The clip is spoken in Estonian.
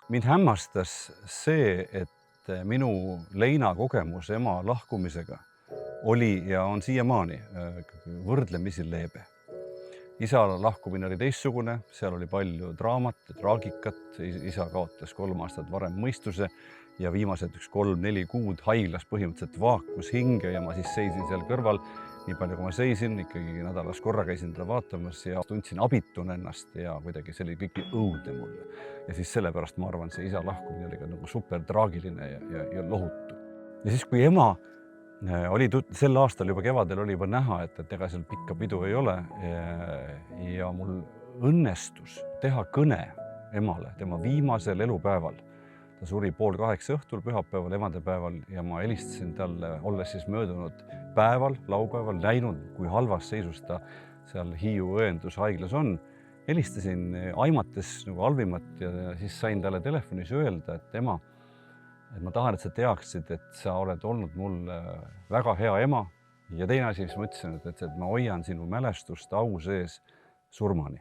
Mind hämmastas see, et minu leinakogemus ema lahkumisega oli ja on siiamaani võrdlemisi leebe. Isa lahkumine oli teistsugune, seal oli palju draamat ja traagikat. Isa kaotas 3 aastat varem mõistuse ja viimased 3-4 kuud haiglas põhimõtteliselt vaakus hinge ja ma siis seisin seal kõrval. Nii palju, kui ma seisin, ikkagi nädalas korra käisin teda vaatamas ja tundsin abituna ennast ja kuidagi see oli kõik õudne mulle. Ja siis sellepärast ma arvan, see isa lahkumine oli ka nagu super traagiline ja lohutu. Ja siis, kui ema oli sel aastal juba kevadel oli juba näha, et ega seal pikka pidu ei ole ja mul õnnestus teha kõne emale tema viimasel elupäeval. Ta suri 7:30 õhtul, pühapäeval, emadepäeval ja ma helistasin talle, olles siis möödunud päeval, laupäeval näinud, kui halvas seisus ta seal Hiiu õendushaiglas on. Helistasin aimates nagu halvimat ja siis sain talle telefonis öelda, et ema, et ma tahan, et sa teaksid, et sa oled olnud mul väga hea ema. Ja teine asi, mis ma ütlesin, et ma hoian sinu mälestust au sees surmani.